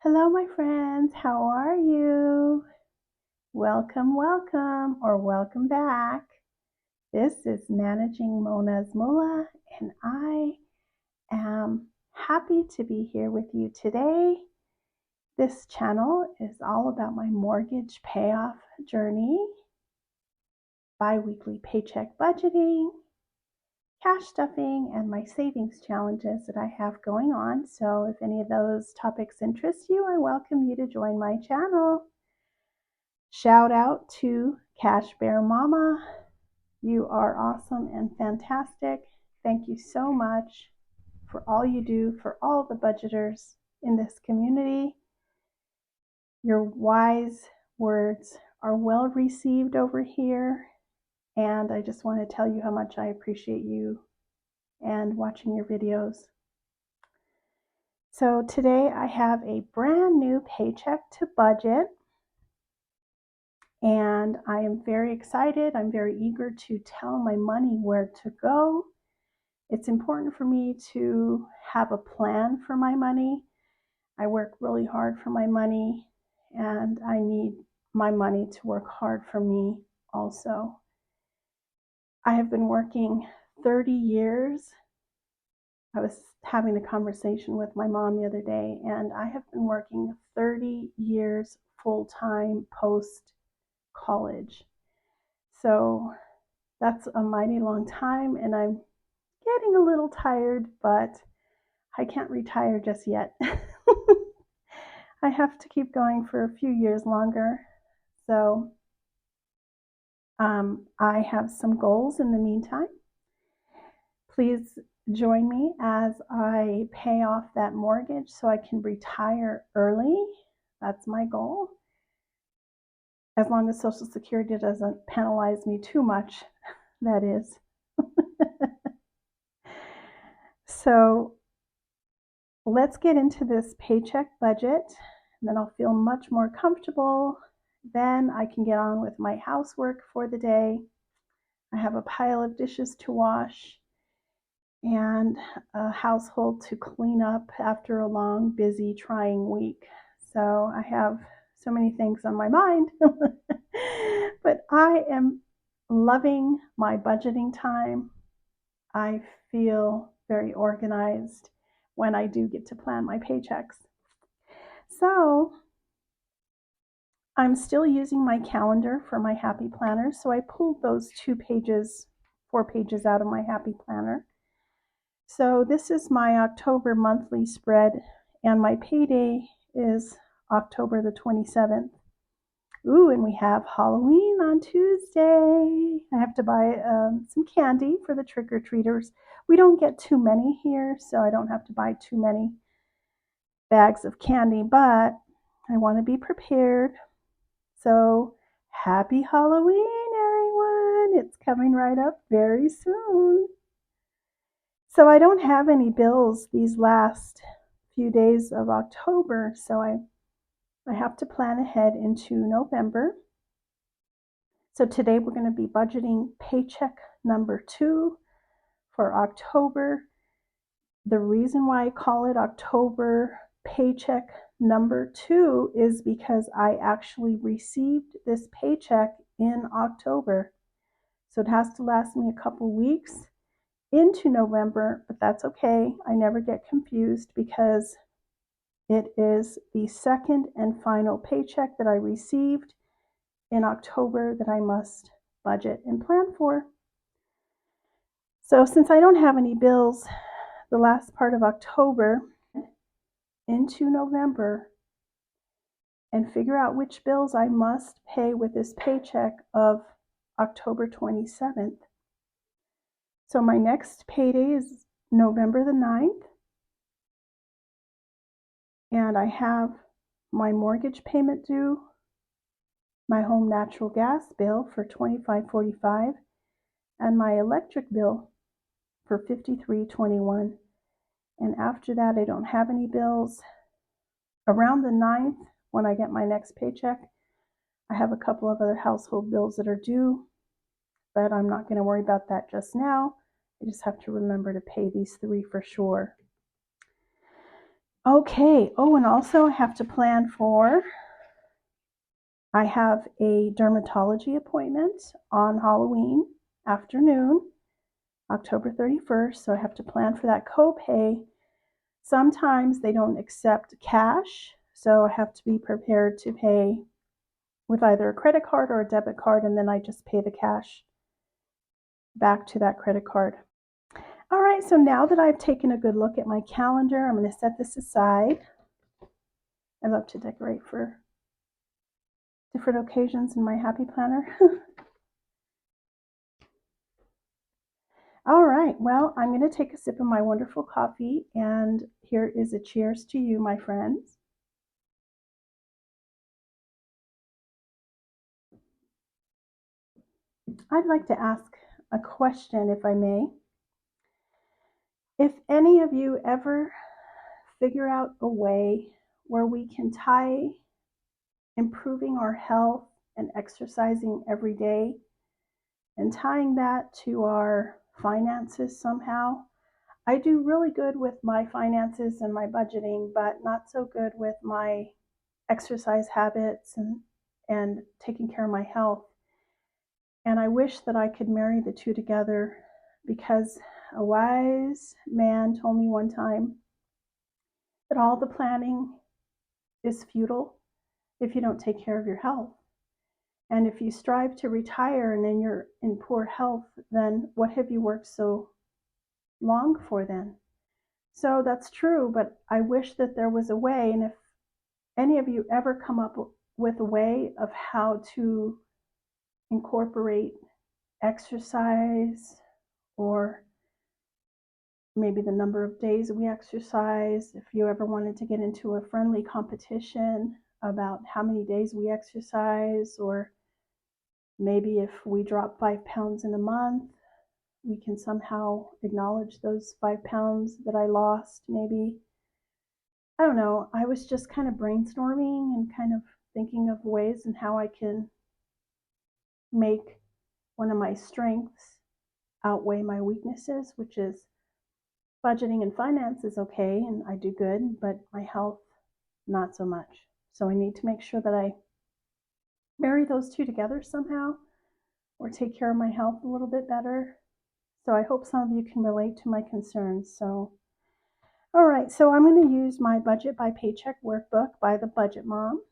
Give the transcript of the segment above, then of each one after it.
Hello, my friends. How are you? Welcome, welcome, or welcome back. This is Managing Mona's Moolah, and I am happy to be here with you today. This channel is all about my mortgage payoff journey, bi-weekly paycheck budgeting, cash stuffing, and my savings challenges that I have going on. So if any of those topics interest you, I welcome you to join my channel. Shout out to Cash Bear Mama. You are awesome and fantastic. Thank you so much for all you do for all the budgeters in this community. Your wise words are well received over here, and I just want to tell you how much I appreciate you and watching your videos. So today I have a brand new paycheck to budget, and I am very excited. I'm very eager to tell my money where to go. It's important for me to have a plan for my money. I work really hard for my money, and I need my money to work hard for me also. I have been working 30 years. I was having a conversation with my mom the other day, and I have been working 30 years full-time post-college. So that's a mighty long time, and I'm getting a little tired, but I can't retire just yet. I have to keep going for a few years longer. So I have some goals in the meantime. Please join me as I pay off that mortgage so I can retire early. That's my goal. As long as Social Security doesn't penalize me too much, that is. So let's get into this paycheck budget, and then I'll feel much more comfortable. Then I can get on with my housework for the day. I have a pile of dishes to wash and a household to clean up after a long, busy, trying week. So I have so many things on my mind. But I am loving my budgeting time. I feel very organized when I do get to plan my paychecks. So I'm still using my calendar for my Happy Planner. So I pulled those 4 pages out of my Happy Planner. So this is my October monthly spread, and my payday is October the 27th. Ooh, and we have Halloween on Tuesday. I have to buy some candy for the trick-or-treaters. We don't get too many here, so I don't have to buy too many bags of candy, but I want to be prepared. So happy Halloween, everyone. It's coming right up very soon. So I don't have any bills these last few days of October, so I have to plan ahead into November. So today we're going to be budgeting paycheck number 2 for October. The reason why I call it October paycheck number 2 is because I actually received this paycheck in October. So it has to last me a couple weeks into November, but that's okay. I never get confused because it is the second and final paycheck that I received in October that I must budget and plan for. So since I don't have any bills the last part of October into November and figure out which bills I must pay with this paycheck of October 27th. So my next payday is November the 9th, and I have my mortgage payment due, my home natural gas bill for $25.45, and my electric bill for $53.21. And after that, I don't have any bills. Around the 9th, when I get my next paycheck, I have a couple of other household bills that are due, but I'm not going to worry about that just now. I just have to remember to pay these 3 for sure. Okay, oh, and also I have to plan for, I have a dermatology appointment on Halloween afternoon, October 31st, so I have to plan for that copay. Sometimes they don't accept cash, so I have to be prepared to pay with either a credit card or a debit card, and then I just pay the cash back to that credit card. All right, so now that I've taken a good look at my calendar, I'm going to set this aside. I love to decorate for different occasions in my happy planner. All right, well, I'm going to take a sip of my wonderful coffee, and here is a cheers to you, my friends. I'd like to ask a question, if I may. If any of you ever figure out a way where we can tie improving our health and exercising every day and tying that to our finances somehow. I do really good with my finances and my budgeting, but not so good with my exercise habits and taking care of my health. And I wish that I could marry the two together, because a wise man told me one time that all the planning is futile if you don't take care of your health. And if you strive to retire and then you're in poor health, then what have you worked so long for then? So that's true, but I wish that there was a way. And if any of you ever come up with a way of how to incorporate exercise, or maybe the number of days we exercise, if you ever wanted to get into a friendly competition about how many days we exercise, or maybe if we drop 5 pounds in a month, we can somehow acknowledge those 5 pounds that I lost. Maybe, I don't know, I was just kind of brainstorming and kind of thinking of ways and how I can make one of my strengths outweigh my weaknesses, which is budgeting and finance is okay, and I do good, but my health, not so much. So I need to make sure that I marry those two together somehow, or take care of my health a little bit better. So I hope some of you can relate to my concerns. So, all right, so I'm going to use my Budget by Paycheck Workbook by the Budget Mom.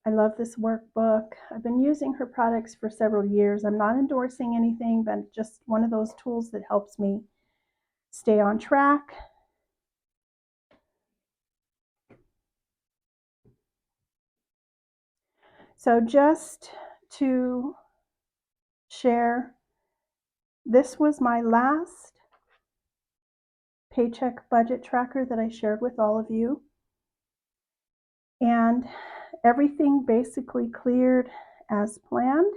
I love this workbook. I've been using her products for several years. I'm not endorsing anything, but just one of those tools that helps me stay on track. So just to share, this was my last paycheck budget tracker that I shared with all of you. And everything basically cleared as planned.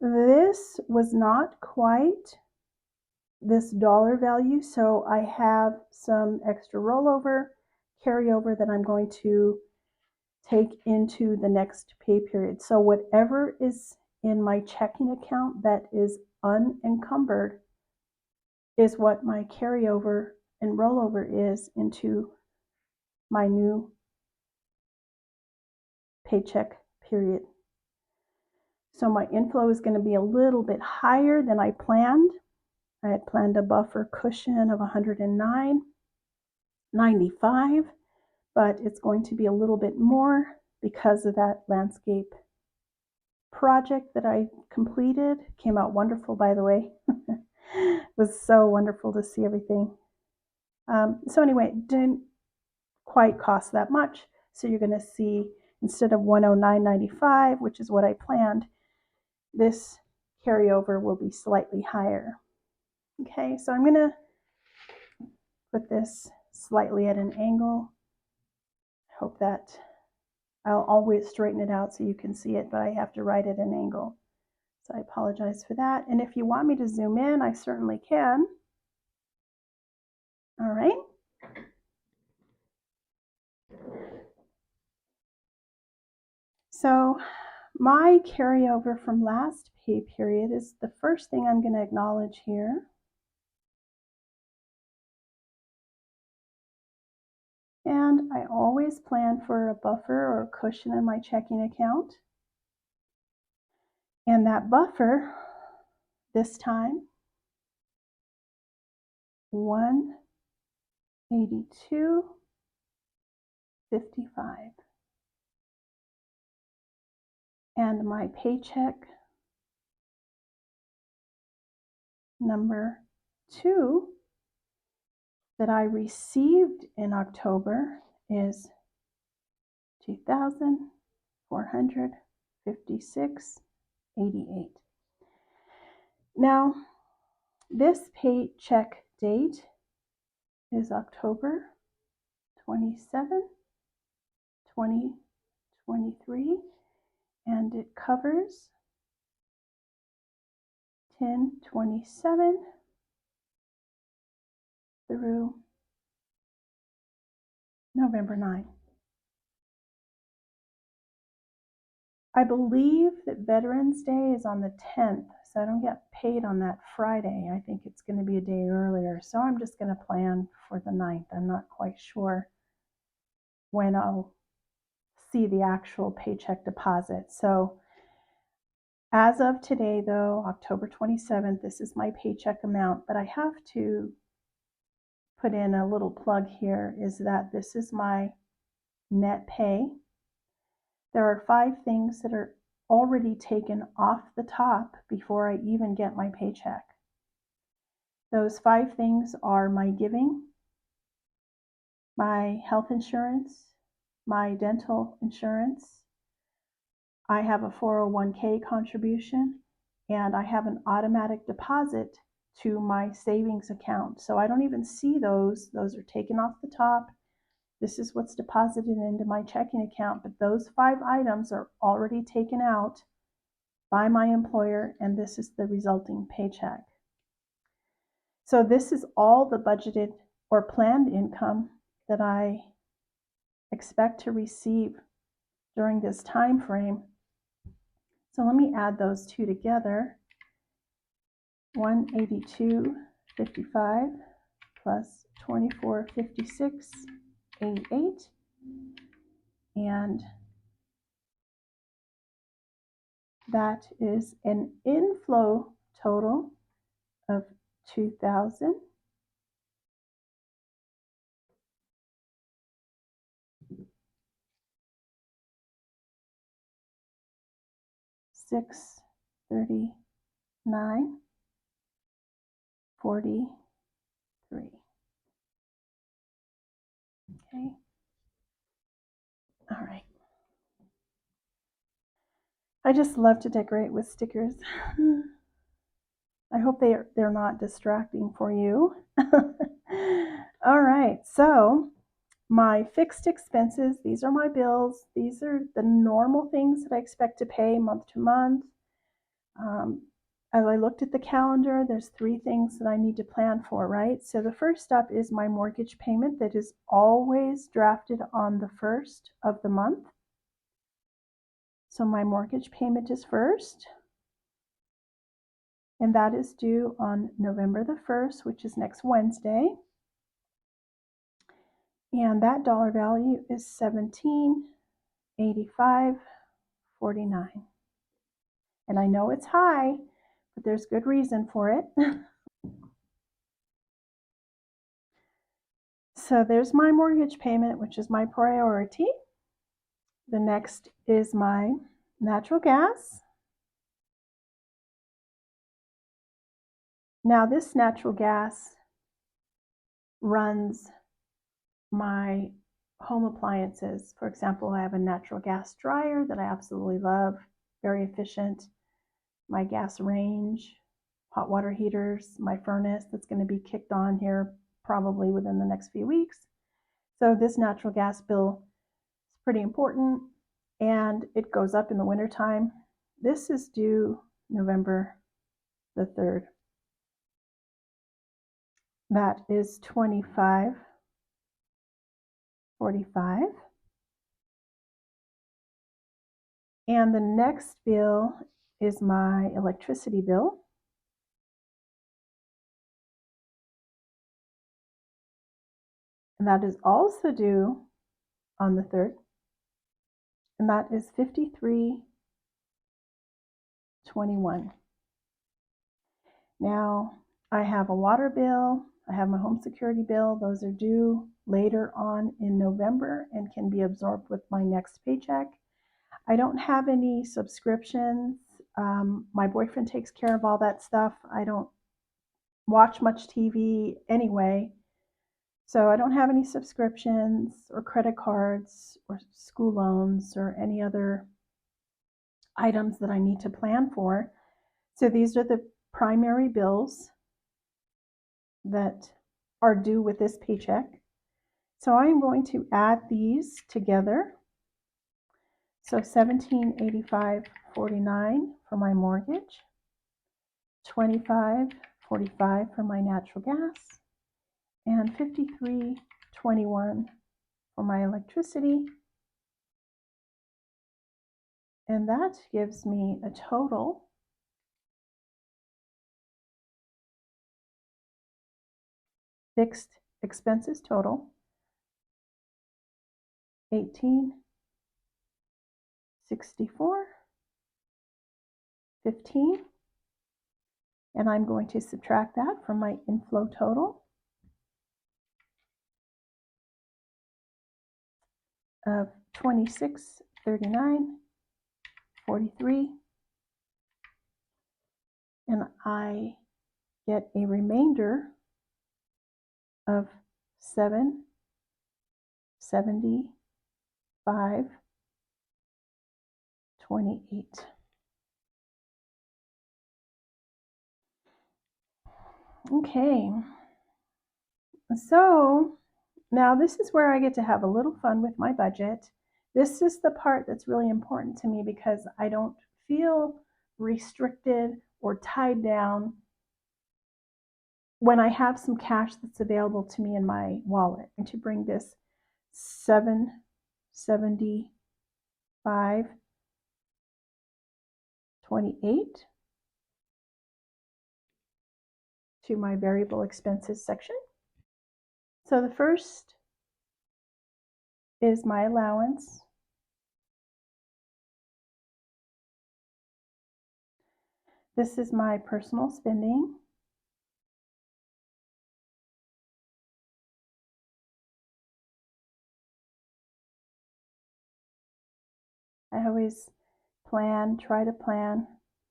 This was not quite this dollar value, so I have some extra rollover, carryover that I'm going to take into the next pay period. So whatever is in my checking account that is unencumbered is what my carryover and rollover is into my new paycheck period. So my inflow is going to be a little bit higher than I planned. I had planned a buffer cushion of 109.95, but it's going to be a little bit more because of that landscape project that I completed. Came out wonderful, by the way. It was so wonderful to see everything. So anyway, it didn't quite cost that much. So you're going to see, instead of 109.95, which is what I planned, this carryover will be slightly higher. Okay, so I'm going to put this slightly at an angle. I hope that I'll always straighten it out so you can see it, but I have to write at an angle. So I apologize for that. And if you want me to zoom in, I certainly can. All right. So my carryover from last pay period is the first thing I'm going to acknowledge here. And I always plan for a buffer or a cushion in my checking account. And that buffer, this time, 182.55. And my paycheck number 2 that I received in October is $2,456.88. Now, this paycheck date is October 27, 2023, and it covers 10/27 through November 9. I believe that Veterans Day is on the 10th, so I don't get paid on that Friday. I think it's going to be a day earlier, so I'm just going to plan for the 9th. I'm not quite sure when I'll see the actual paycheck deposit. So as of today, though, October 27th, this is my paycheck amount, but I have to put in a little plug here, is that this is my net pay. There are 5 things that are already taken off the top before I even get my paycheck. Those 5 things are my giving, my health insurance, my dental insurance, I have a 401k contribution, and I have an automatic deposit to my savings account. So I don't even see those. Those are taken off the top. This is what's deposited into my checking account, but those 5 items are already taken out by my employer, and this is the resulting paycheck. So this is all the budgeted or planned income that I expect to receive during this time frame. So let me add those two together. 182.55 plus 2456.88, and that is an inflow total of $2,639.43. Okay. All right. I just love to decorate with stickers. I hope they're not distracting for you. All right, so my fixed expenses, these are my bills. These are the normal things that I expect to pay month to month. As I looked at the calendar, there's 3 things that I need to plan for, right? So the first up is my mortgage payment that is always drafted on the first of the month. So my mortgage payment is first, and that is due on November the 1st, which is next Wednesday. And that dollar value is $1785.49. And I know it's high, but there's good reason for it. So there's my mortgage payment, which is my priority. The next is my natural gas. Now this natural gas runs my home appliances. For example, I have a natural gas dryer that I absolutely love, very efficient. My gas range, hot water heaters, my furnace that's going to be kicked on here probably within the next few weeks. So this natural gas bill is pretty important, and it goes up in the wintertime. This is due November the 3rd. That is $25.45. And the next bill is my electricity bill. And that is also due on the 3rd. And that is $53.21. Now, I have a water bill, I have my home security bill. Those are due later on in November and can be absorbed with my next paycheck. I don't have any subscriptions. My boyfriend takes care of all that stuff. I don't watch much TV anyway, so I don't have any subscriptions or credit cards or school loans or any other items that I need to plan for. So these are the primary bills that are due with this paycheck. So I'm going to add these together. So $1785.49 for my mortgage, $25.45 for my natural gas, and $53.21 for my electricity. And that gives me a total fixed expenses total $1864.15, and I'm going to subtract that from my inflow total of $2639.43, and I get a remainder of $775.28. Okay, so now this is where I get to have a little fun with my budget. This is the part that's really important to me because I don't feel restricted or tied down when I have some cash that's available to me in my wallet. And to bring this $775.28 to my variable expenses section. So the first is my allowance. This is my personal spending. I always try to plan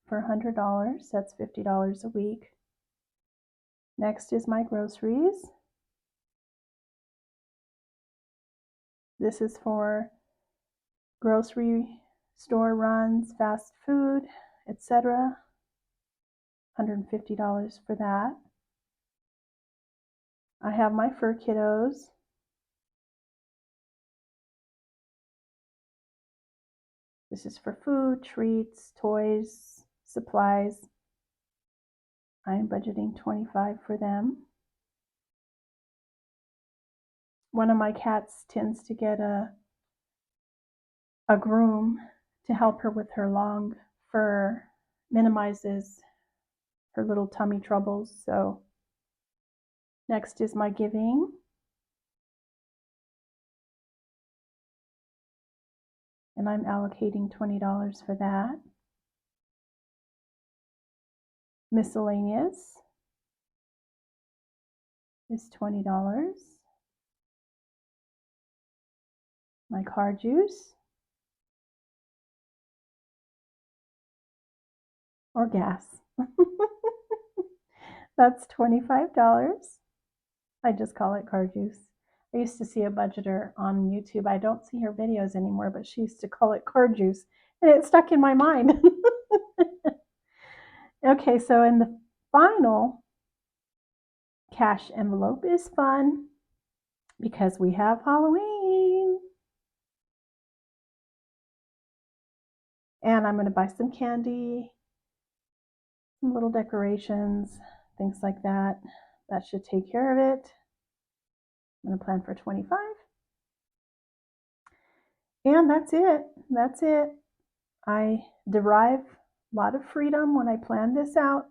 for $100. That's $50 a week. Next is my groceries. This is for grocery store runs, fast food, etc. $150 for that. I have my fur kiddos. This is for food, treats, toys, supplies. I am budgeting $25 for them. One of my cats tends to get a groom to help her with her long fur, minimizes her little tummy troubles. So next is my giving. And I'm allocating $20 for that. Miscellaneous is $20. My car juice or gas. That's $25. I just call it car juice. I used to see a budgeter on YouTube. I don't see her videos anymore, but she used to call it car juice, and it stuck in my mind. Okay, so in the final cash envelope is fun because we have Halloween. And I'm going to buy some candy, some little decorations, things like that. That should take care of it. I'm going to plan for 25. And that's it. That's it. I derive a lot of freedom when I plan this out.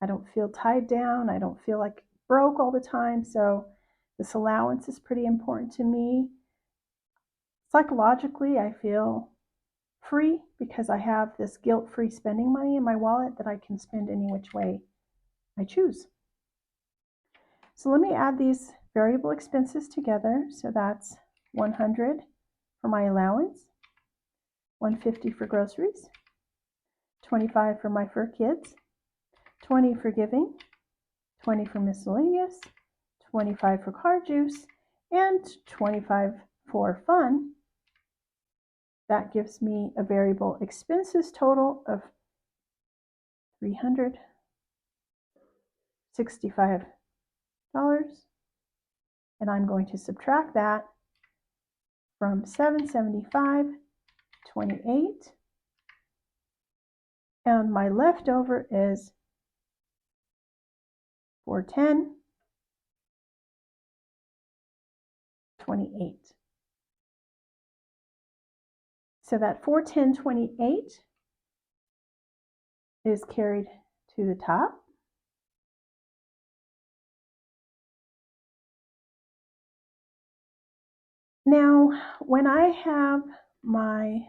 I don't feel tied down. I don't feel like broke all the time. So This allowance is pretty important to me. Psychologically, I feel free because I have this guilt-free spending money in my wallet that I can spend any which way I choose. So let me add these variable expenses together. So that's $100 for my allowance, $150 for groceries, $25 for my fur kids, $20 for giving, $20 for miscellaneous, $25 for car juice, and $25 for fun. That gives me a variable expenses total of $365. And I'm going to subtract that from $775.28. And my leftover is $410.28. So that $410.28 is carried to the top. Now, when I have my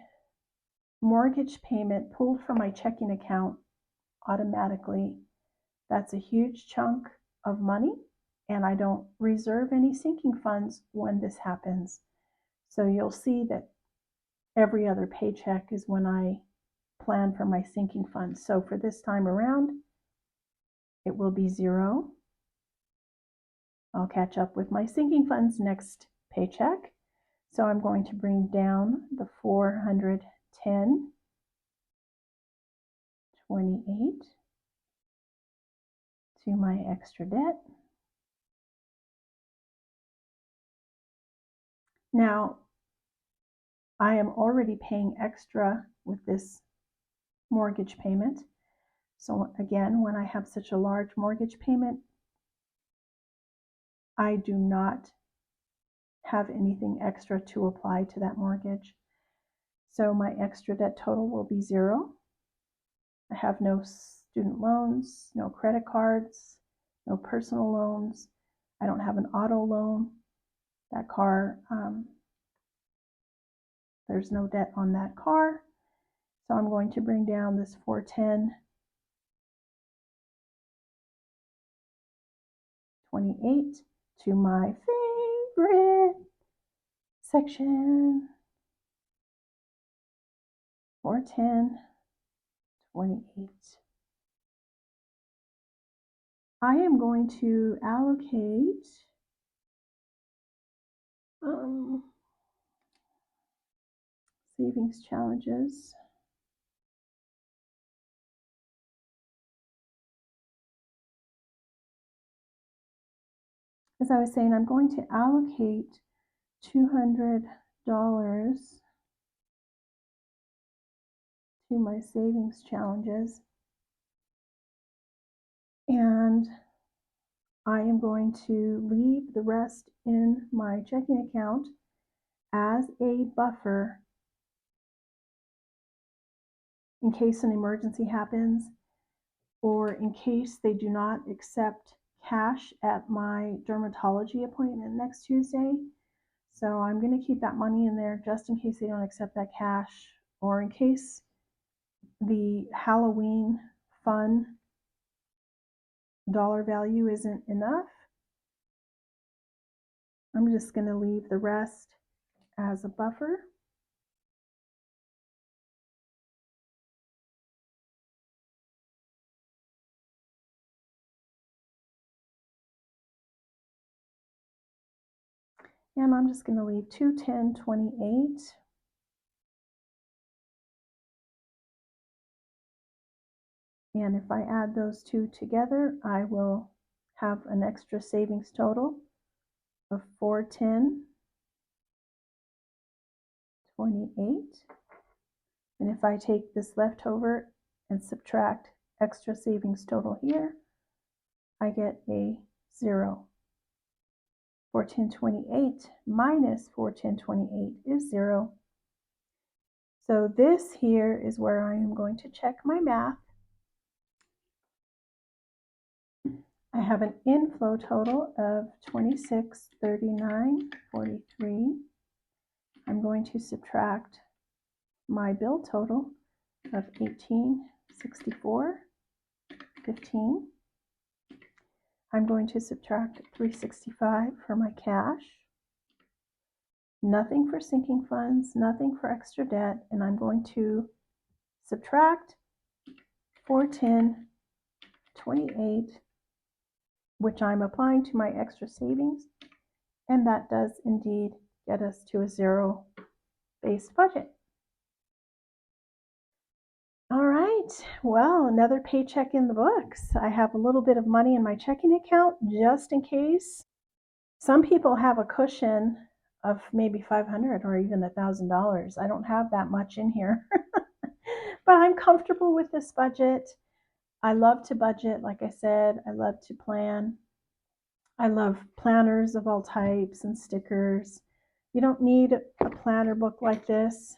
mortgage payment pulled from my checking account automatically, that's a huge chunk of money, and I don't reserve any sinking funds when this happens. So you'll see that every other paycheck is when I plan for my sinking funds. So for this time around, it will be $0. I'll catch up with my sinking funds next paycheck. So I'm going to bring down the $410.28 to my extra debt. Now, I am already paying extra with this mortgage payment. So again, when I have such a large mortgage payment, I do not have anything extra to apply to that mortgage. So my extra debt total will be $0. I have no student loans, no credit cards, no personal loans. I don't have an auto loan. That car, there's no debt on that car. So I'm going to bring down this $410.28 to my favorite section, $410.28. I am going to allocate savings challenges. As I was saying, I'm going to allocate $200 to my savings challenges, and I am going to leave the rest in my checking account as a buffer in case an emergency happens, or in case they do not accept cash at my dermatology appointment next Tuesday. So I'm going to keep that money in there just in case they don't accept that cash, or in case the Halloween fun dollar value isn't enough. I'm just going to leave the rest as a buffer. And I'm just going to leave $210.28. And if I add those two together, I will have an extra savings total of $410.28. And if I take this leftover and subtract extra savings total here, I get a 0. 410.28 minus 410.28 is 0. So this here is where I am going to check my math. I I have an inflow total of $26.39.43. I'm going to subtract my bill total of $18.64.15. I'm going to subtract $3.65 for my cash. Nothing for sinking funds, nothing for extra debt, and I'm going to subtract $410.28, which I'm applying to my extra savings, and that does indeed get us to a zero-based budget. All right, well, another paycheck in the books. I have a little bit of money in my checking account just in case. Some people have a cushion of maybe $500 or even $1,000. I don't have that much in here, but I'm comfortable with this budget. I love to budget, like I said. I love to plan. I love planners of all types and stickers. You don't need a planner book like this.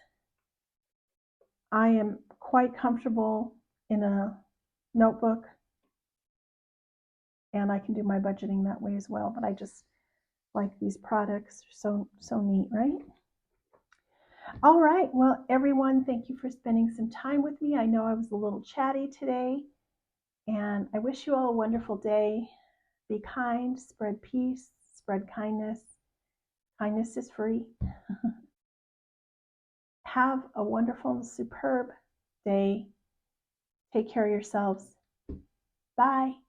I am quite comfortable in a notebook, and I can do my budgeting that way as well, but I just like these products. So neat, right? All right, well, everyone, thank you for spending some time with me. I know I was a little chatty today, and I wish you all a wonderful day. Be kind, spread peace, spread kindness. Kindness is free. Have a wonderful, superb day. Take care of yourselves. Bye.